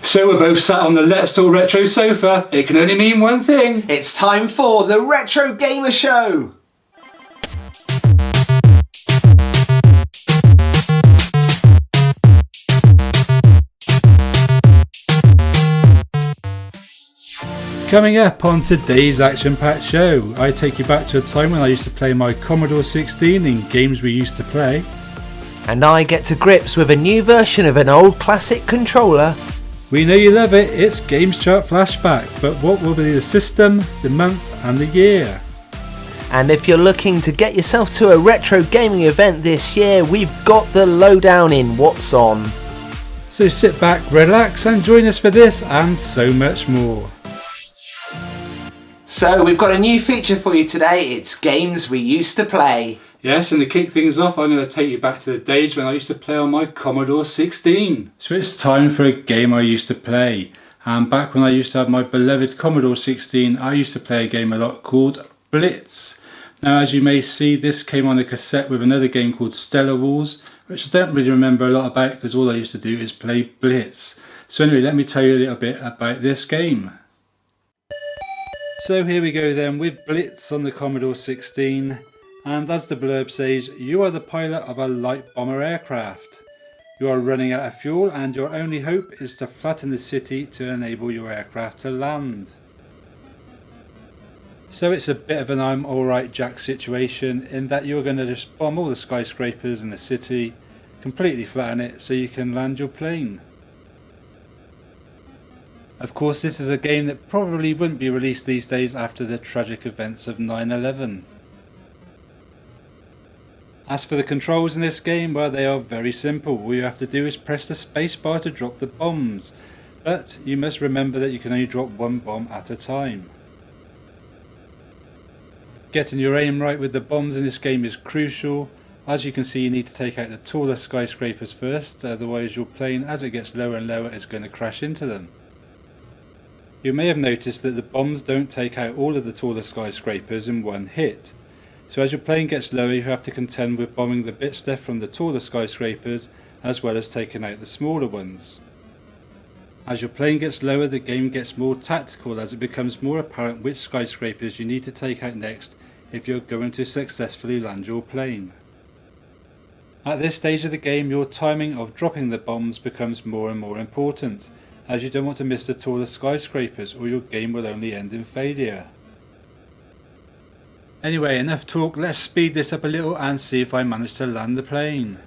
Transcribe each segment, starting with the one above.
So we're both sat on the Let's Talk Retro sofa. It can only mean one thing. It's time for the Retro Gamer Show! Coming up on today's action-packed show, I take you back to a time when I used to play my Commodore 16 in games we used to play. And I get to grips with a new version of an old classic controller. We know you love it, it's Games Chart Flashback, but what will be the system, the month and the year? And if you're looking to get yourself to a retro gaming event this year, we've got the lowdown in what's on. So sit back, relax and join us for this and so much more. So we've got a new feature for you today. It's games we used to play. Yes, and to kick things off, I'm going to take you back to the days when I used to play on my Commodore 16. So it's time for a game I used to play. And back when I used to have my beloved Commodore 16, I used to play a game a lot called Blitz. Now, as you may see, this came on a cassette with another game called Stellar Wars, which I don't really remember a lot about because all I used to do is play Blitz. So anyway, let me tell you a little bit about this game. So here we go then with Blitz on the Commodore 16. And as the blurb says, you are the pilot of a light bomber aircraft. You are running out of fuel and your only hope is to flatten the city to enable your aircraft to land. So it's a bit of an I'm alright Jack situation in that you're going to just bomb all the skyscrapers in the city, completely flatten it so you can land your plane. Of course, this is a game that probably wouldn't be released these days after the tragic events of 9/11. As for the controls in this game, well, they are very simple. All you have to do is press the space bar to drop the bombs. But you must remember that you can only drop one bomb at a time. Getting your aim right with the bombs in this game is crucial. As you can see, you need to take out the taller skyscrapers first, otherwise your plane, as it gets lower and lower, is going to crash into them. You may have noticed that the bombs don't take out all of the taller skyscrapers in one hit. So as your plane gets lower, you have to contend with bombing the bits left from the taller skyscrapers as well as taking out the smaller ones. As your plane gets lower, the game gets more tactical as it becomes more apparent which skyscrapers you need to take out next if you're going to successfully land your plane. At this stage of the game, your timing of dropping the bombs becomes more and more important, as you don't want to miss the taller skyscrapers or your game will only end in failure. Anyway, enough talk, let's speed this up a little and see if I manage to land the plane.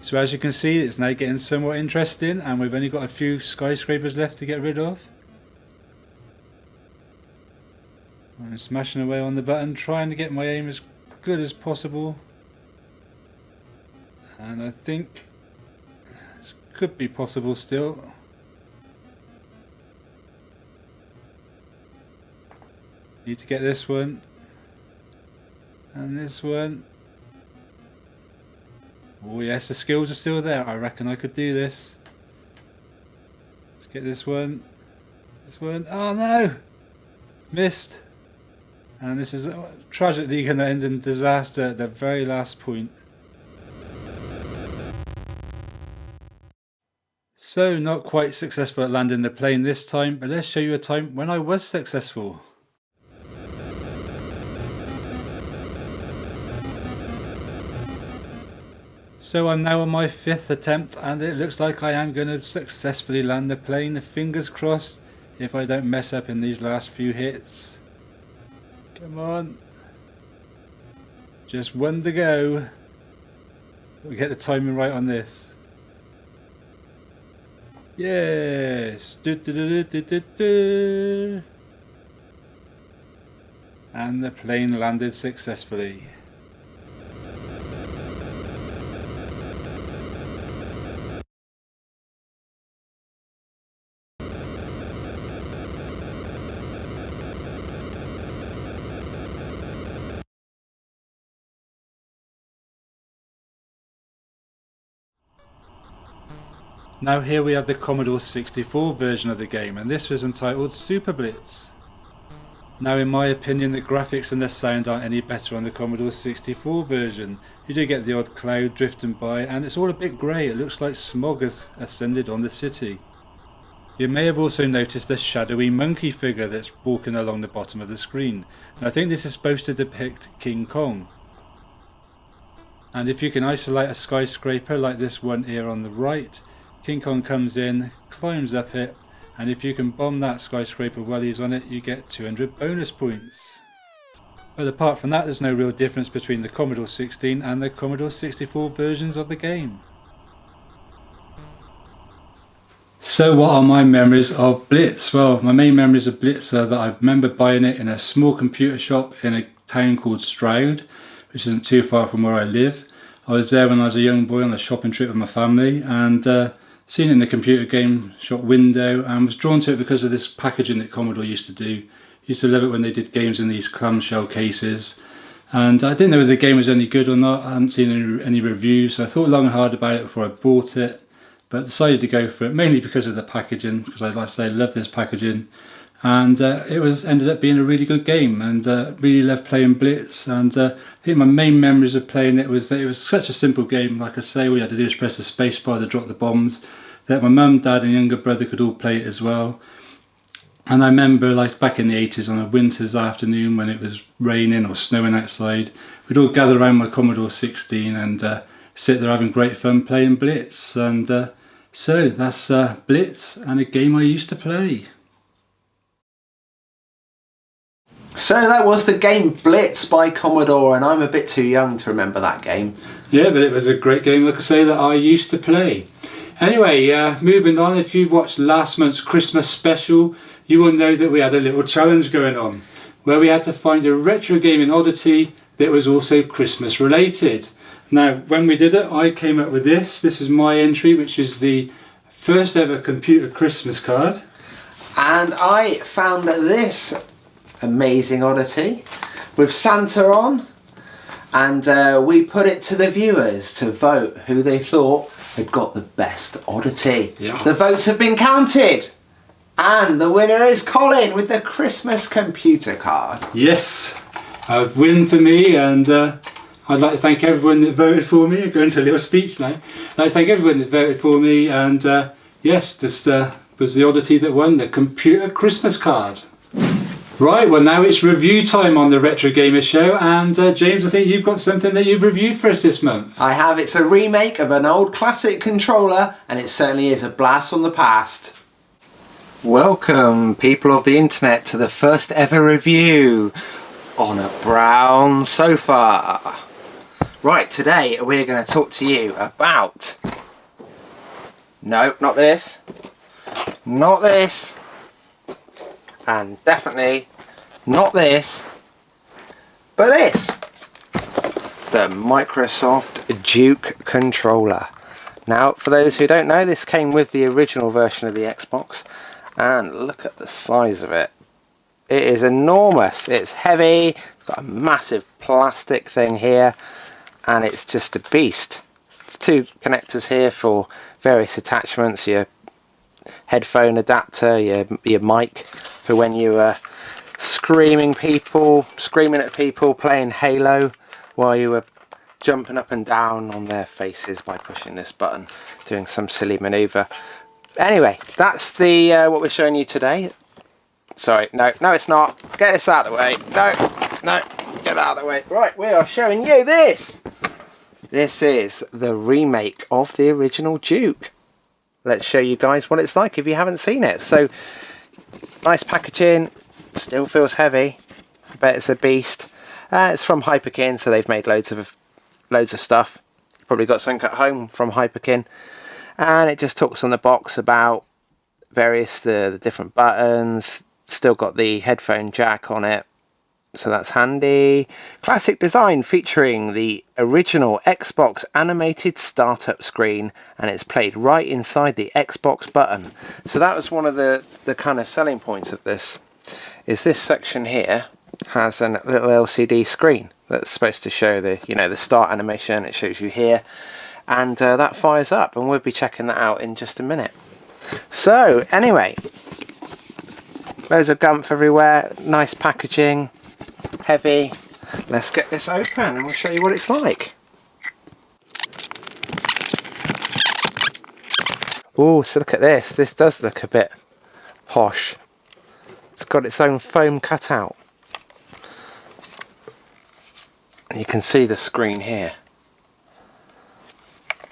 So as you can see, it's now getting somewhat interesting and we've only got a few skyscrapers left to get rid of. I'm smashing away on the button, trying to get my aim as good as possible, and I think this could be possible still. Need to get this one and this one. Oh yes, the skills are still there. I reckon I could do this. Let's get this one. This one. Oh no! Missed. And this is tragically going to end in disaster at the very last point. So not quite successful at landing the plane this time, but let's show you a time when I was successful. So I'm now on my 5th attempt and it looks like I am going to successfully land the plane. Fingers crossed if I don't mess up in these last few hits. Come on. Just one to go. We'll get the timing right on this. Yes. And the plane landed successfully. Now here we have the Commodore 64 version of the game, and this was entitled Super Blitz. Now in my opinion the graphics and the sound aren't any better on the Commodore 64 version. You do get the odd cloud drifting by and it's all a bit grey, it looks like smog has ascended on the city. You may have also noticed a shadowy monkey figure that's walking along the bottom of the screen, and I think this is supposed to depict King Kong. And if you can isolate a skyscraper like this one here on the right, King Kong comes in, climbs up it, and if you can bomb that skyscraper while he's on it, you get 200 bonus points. But apart from that, there's no real difference between the Commodore 16 and the Commodore 64 versions of the game. So what are my memories of Blitz? Well, my main memories of Blitz are that I remember buying it in a small computer shop in a town called Stroud, which isn't too far from where I live. I was there when I was a young boy on a shopping trip with my family, and seen it in the computer game shop window and was drawn to it because of this packaging that Commodore used to do. Used to love it when they did games in these clamshell cases, and I didn't know whether the game was any good or not. I hadn't seen any reviews, so I thought long and hard about it before I bought it, but decided to go for it mainly because of the packaging, because I, like I say, I love this packaging, and it ended up being a really good game, and really loved playing Blitz. And I think my main memories of playing it was that it was such a simple game. Like I say, all you had to do was press the space bar to drop the bombs, that my mum, dad and younger brother could all play it as well. And I remember, like back in the 80s on a winter's afternoon when it was raining or snowing outside, we'd all gather around my Commodore 16 and sit there having great fun playing Blitz. And so that's Blitz and a game I used to play. So that was the game Blitz by Commodore, and I'm a bit too young to remember that game. Yeah, but it was a great game, like I say, that I used to play. Anyway, moving on, if you watched last month's Christmas special, you will know that we had a little challenge going on, where we had to find a retro gaming oddity that was also Christmas related. Now, when we did it, I came up with this. This was my entry, which is the first ever computer Christmas card. And I found this amazing oddity with Santa on, and we put it to the viewers to vote who they thought had got the best oddity. Yeah. The votes have been counted, and the winner is Colin with the Christmas computer card. Yes, a win for me, and I'd like to thank everyone that voted for me. I'm going to a little speech now. I'd like to thank everyone that voted for me, and yes, this was the oddity that won, the computer Christmas card. Right, well now it's review time on the Retro Gamer Show, and James, I think you've got something that you've reviewed for us this month. I have. It's a remake of an old classic controller, and it certainly is a blast from the past. Welcome, people of the internet, to the first ever review on a brown sofa. Right, today we're going to talk to you about... No, not this. Not this. And definitely not this, but this. The Microsoft Duke controller. Now, for those who don't know, this came with the original version of the Xbox, and look at the size of it. It is enormous. It's heavy. It's got a massive plastic thing here, and it's just a beast. It's two connectors here for various attachments, your headphone adapter, your mic for when you are screaming at people, playing Halo while you were jumping up and down on their faces by pushing this button, doing some silly maneuver. Anyway, that's the what we're showing you today. Sorry, no, it's not. Get this out of the way. No, get out of the way. Right, we are showing you this. This is the remake of the original Duke. Let's show you guys what it's like if you haven't seen it. So, nice packaging, still feels heavy. I bet it's a beast. It's from Hyperkin, so they've made loads of stuff. Probably got something at home from Hyperkin. And it just talks on the box about various the different buttons. Still got the headphone jack on it, so that's handy. Classic design featuring the original Xbox animated startup screen, and it's played right inside the Xbox button. So that was one of the kind of selling points of this, is this section here has a little LCD screen that's supposed to show the start animation. It shows you here, and that fires up, and we'll be checking that out in just a minute. So anyway, loads of gumph everywhere, nice packaging, heavy. Let's get this open and we'll show you what it's like. Oh, so look at this. This does look a bit posh. It's got its own foam cutout. And you can see the screen here.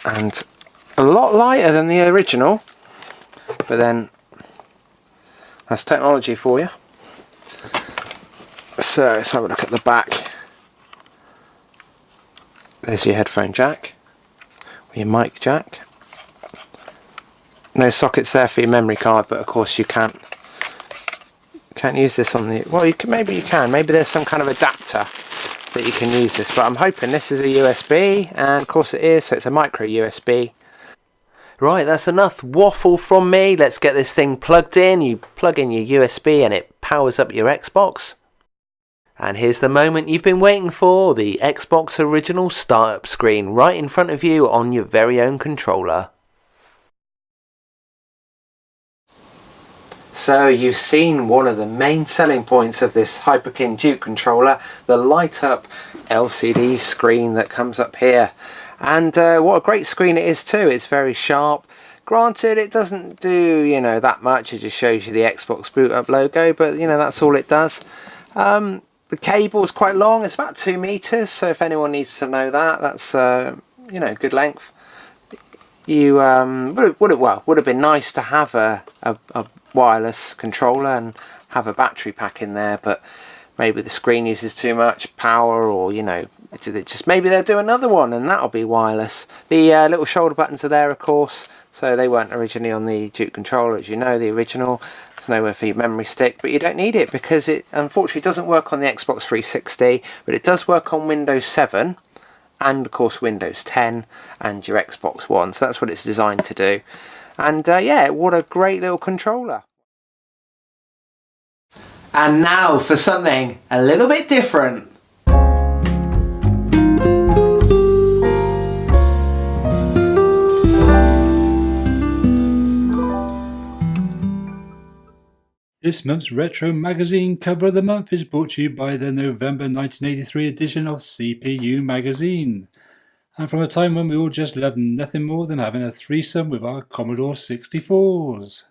And a lot lighter than the original. But then, that's technology for you. So let's have a look at the back. There's your headphone jack, or your mic jack. No sockets there for your memory card, but of course you can't use this on the. Well, maybe you can. Maybe there's some kind of adapter that you can use this. But I'm hoping this is a USB, and of course it is. So it's a micro USB. Right, that's enough waffle from me. Let's get this thing plugged in. You plug in your USB and it powers up your Xbox. And here's the moment you've been waiting for, the Xbox original startup screen right in front of you on your very own controller. So you've seen one of the main selling points of this Hyperkin Duke controller, the light up LCD screen that comes up here. And what a great screen it is too. It's very sharp. Granted, it doesn't do, you know, that much. It just shows you the Xbox boot up logo, but you know, that's all it does. The cable is quite long. It's about 2 meters. So if anyone needs to know that, that's you know, good length. You would have been nice to have a wireless controller and have a battery pack in there, but maybe the screen uses too much power, or you know, just maybe they'll do another one and that'll be wireless. The little shoulder buttons are there, of course, so they weren't originally on the Duke controller, as you know, the original. There's nowhere for your memory stick, but you don't need it because it unfortunately doesn't work on the Xbox 360, but it does work on Windows 7 and of course Windows 10 and your Xbox One, so that's what it's designed to do. And yeah, what a great little controller. And now for something a little bit different. This month's Retro Magazine cover of the month is brought to you by the November 1983 edition of CPU Magazine. And from a time when we all just loved nothing more than having a threesome with our Commodore 64s.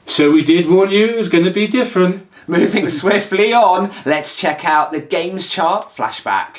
So we did warn you it was going to be different. Moving swiftly on, let's check out the Games Chart flashback.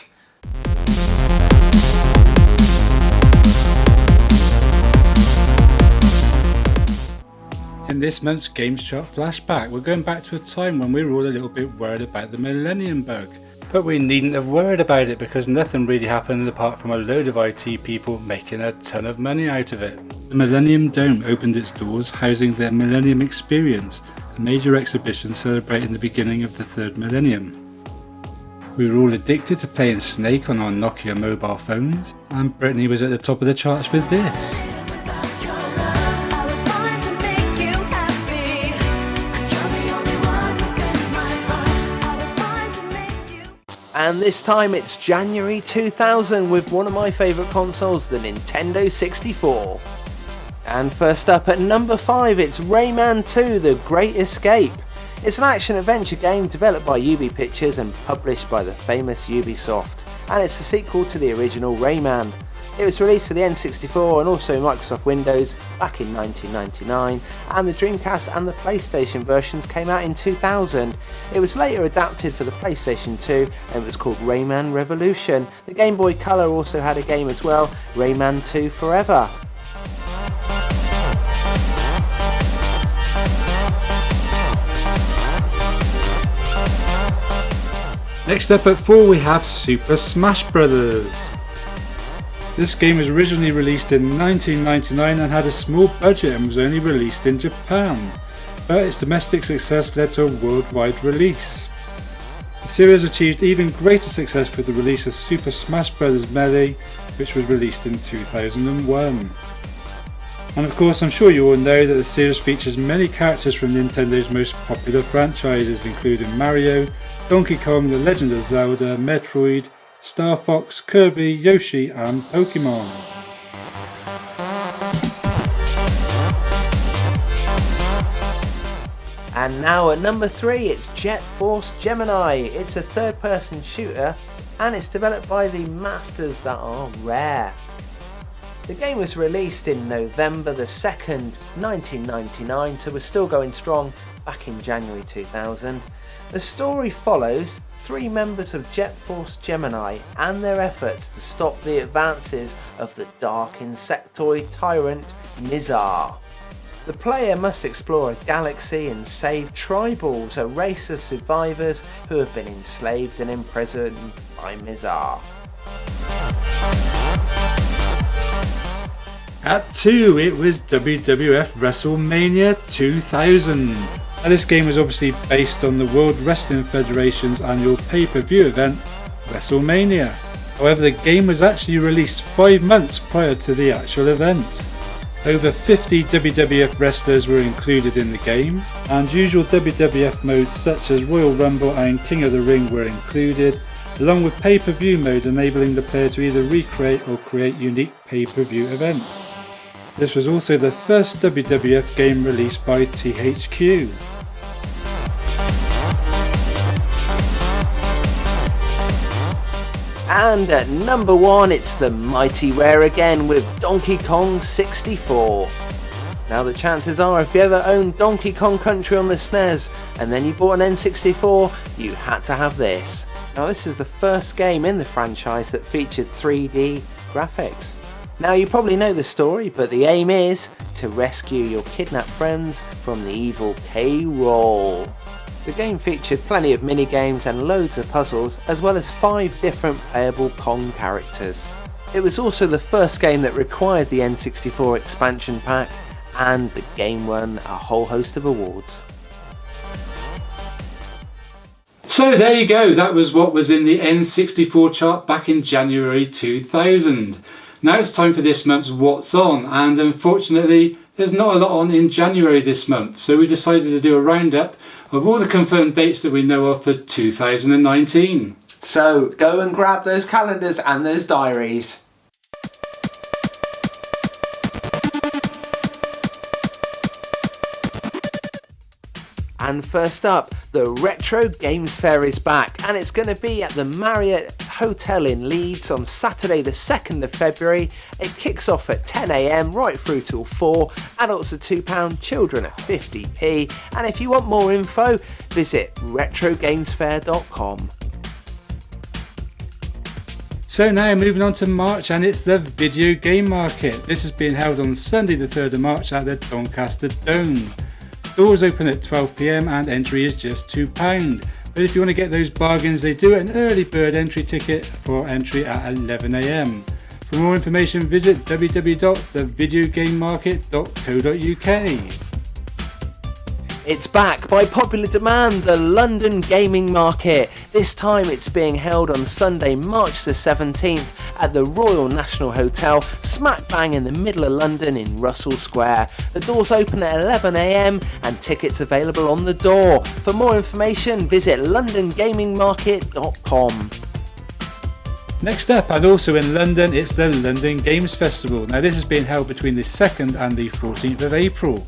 In this month's Games Chart flashback, we're going back to a time when we were all a little bit worried about the Millennium Bug. But we needn't have worried about it because nothing really happened apart from a load of IT people making a ton of money out of it. The Millennium Dome opened its doors, housing the Millennium Experience, a major exhibition celebrating the beginning of the third millennium. We were all addicted to playing Snake on our Nokia mobile phones, and Brittany was at the top of the charts with this. And this time it's January 2000 with one of my favourite consoles, the Nintendo 64. And first up at number 5, it's Rayman 2: The Great Escape. It's an action-adventure game developed by UB Pictures and published by the famous Ubisoft, and it's the sequel to the original Rayman. It was released for the N64 and also Microsoft Windows back in 1999, and the Dreamcast and the PlayStation versions came out in 2000. It was later adapted for the PlayStation 2 and it was called Rayman Revolution. The Game Boy Color also had a game as well, Rayman 2 Forever. Next up at 4 we have Super Smash Bros. This game was originally released in 1999 and had a small budget and was only released in Japan, but its domestic success led to a worldwide release. The series achieved even greater success with the release of Super Smash Bros. Melee, which was released in 2001. And of course, I'm sure you all know that the series features many characters from Nintendo's most popular franchises, including Mario, Donkey Kong, The Legend of Zelda, Metroid, Star Fox, Kirby, Yoshi and Pokemon. And now at number 3, it's Jet Force Gemini. It's a third-person shooter and it's developed by the masters that are Rare. The game was released in November the 2nd, 1999, so we're still going strong back in January 2000. The story follows 3 members of Jet Force Gemini and their efforts to stop the advances of the dark insectoid tyrant Mizar. The player must explore a galaxy and save tribals, a race of survivors who have been enslaved and imprisoned by Mizar. At 2, it was WWF WrestleMania 2000. Now, this game was obviously based on the World Wrestling Federation's annual pay-per-view event, WrestleMania. However, the game was actually released 5 months prior to the actual event. Over 50 WWF wrestlers were included in the game, and usual WWF modes such as Royal Rumble and King of the Ring were included, along with pay-per-view mode enabling the player to either recreate or create unique pay-per-view events. This was also the first WWF game released by THQ. And at number 1, it's the mighty Rare again with Donkey Kong 64. Now the chances are if you ever owned Donkey Kong Country on the SNES and then you bought an N64, you had to have this. Now this is the first game in the franchise that featured 3D graphics. Now you probably know the story, but the aim is to rescue your kidnapped friends from the evil K-Rool. The game featured plenty of mini-games and loads of puzzles, as well as 5 different playable Kong characters. It was also the first game that required the N64 expansion pack, and the game won a whole host of awards. So there you go, that was what was in the N64 chart back in January 2000. Now it's time for this month's What's On, and unfortunately there's not a lot on in January this month, so we decided to do a roundup of all the confirmed dates that we know of for 2019. So go and grab those calendars and those diaries. And first up, the Retro Games Fair is back, and it's going to be at the Marriott Hotel in Leeds on Saturday the 2nd of February. It kicks off at 10 AM right through till 4, adults are £2, children are 50p, and if you want more info, visit retrogamesfair.com. So now moving on to March, and it's the video game market. This is being held on Sunday the 3rd of March at the Doncaster Dome. Doors open at 12 PM and entry is just £2. But if you want to get those bargains, they do an early bird entry ticket for entry at 11 AM. For more information, visit www.thevideogamemarket.co.uk. It's back by popular demand, the London Gaming Market. This time it's being held on Sunday, March the 17th at the Royal National Hotel, smack bang in the middle of London in Russell Square. The doors open at 11 AM and tickets available on the door. For more information, visit londongamingmarket.com. Next up, and also in London, it's the London Games Festival. Now this is being held between the 2nd and the 14th of April.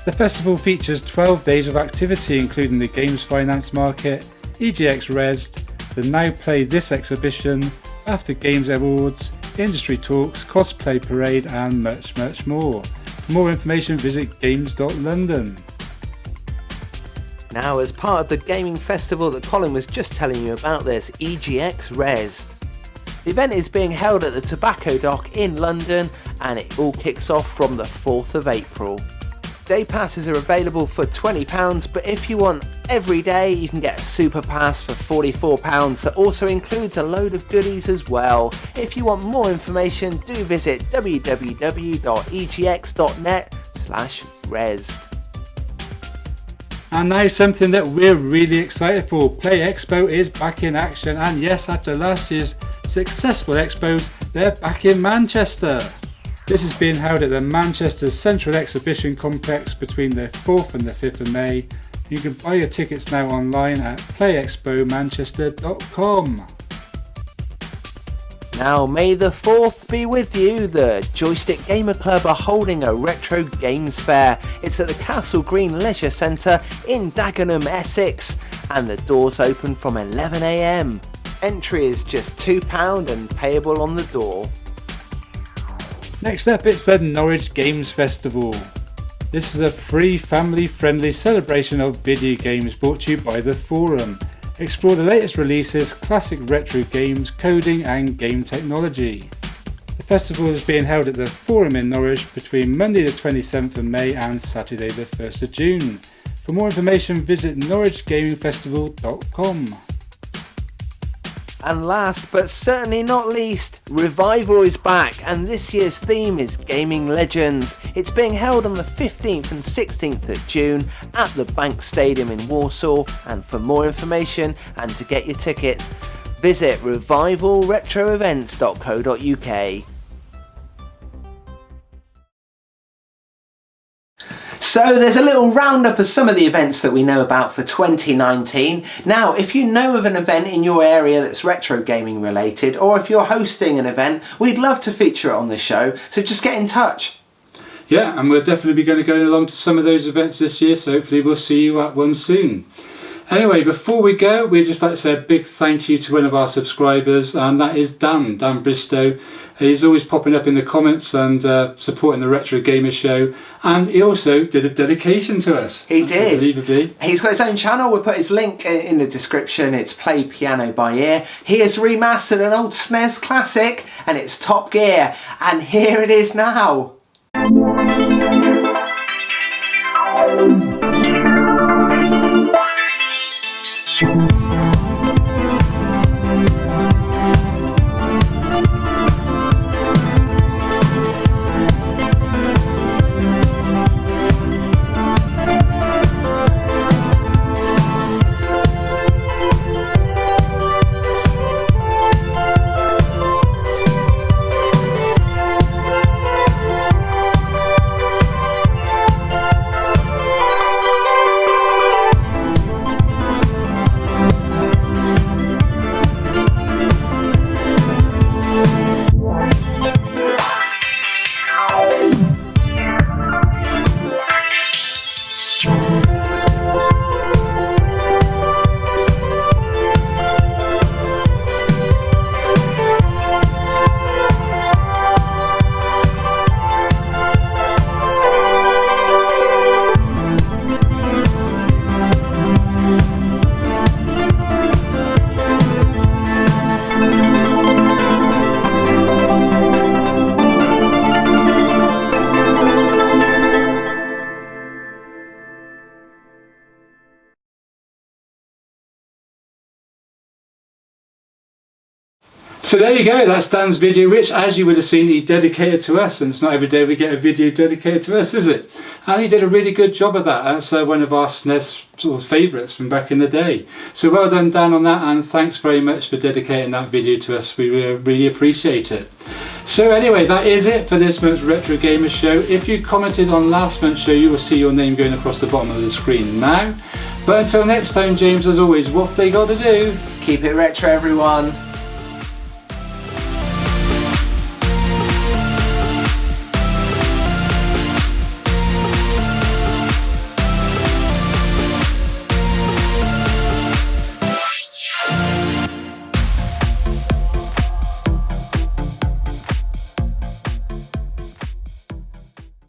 The festival features 12 days of activity, including the Games Finance Market, EGX Rezzed, the Now Play This exhibition, After Games Awards, industry talks, cosplay parade and much more. For more information, visit games.london. Now, as part of the gaming festival that Colin was just telling you about, there's EGX Rezzed. The event is being held at the Tobacco Dock in London and it all kicks off from the 4th of April. Day passes are available for £20, but if you want every day you can get a super pass for £44 that also includes a load of goodies as well. If you want more information, do visit www.egx.net/rezzed. And now something that we're really excited for. Play Expo is back in action, and yes, after last year's successful expos, they're back in Manchester. This is being held at the Manchester Central Exhibition Complex between the 4th and the 5th of May. You can buy your tickets now online at playexpomanchester.com. Now may the 4th be with you. The Joystick Gamer Club are holding a retro games fair. It's at the Castle Green Leisure Centre in Dagenham, Essex, and the doors open from 11 AM. Entry is just £2 and payable on the door. Next up, it's the Norwich Games Festival. This is a free, family-friendly celebration of video games brought to you by the Forum. Explore the latest releases, classic retro games, coding and game technology. The festival is being held at the Forum in Norwich between Monday the 27th of May and Saturday the 1st of June. For more information, visit norwichgamingfestival.com. And last but certainly not least, Revival is back, and this year's theme is Gaming Legends. It's being held on the 15th and 16th of June at the Bank Stadium in Warsaw, and for more information and to get your tickets, visit revivalretroevents.co.uk. So there's a little roundup of some of the events that we know about for 2019. Now, if you know of an event in your area that's retro gaming related, or if you're hosting an event, we'd love to feature it on the show, so just get in touch. Yeah, and we'll definitely be going to go along to some of those events this year, so hopefully we'll see you at one soon. Anyway, before we go, we'd just like to say a big thank you to one of our subscribers, and that is Dan Bristow. He's always popping up in the comments and supporting the Retro Gamer Show, and he also did a dedication to us. He did. Unbelievably. He's got his own channel. We'll put his link in the description. It's Play Piano by Ear. He has remastered an old SNES classic, and it's Top Gear, and here it is now. So there you go, that's Dan's video, which, as you would have seen, he dedicated to us, and it's not every day we get a video dedicated to us, is it? And he did a really good job of that. That's one of our SNES sort of favourites from back in the day. So well done, Dan, on that, and thanks very much for dedicating that video to us. We really appreciate it. So anyway, that is it for this month's Retro Gamer Show. If you commented on last month's show, you will see your name going across the bottom of the screen now. But until next time, James, as always, what have they got to do? Keep it retro, everyone.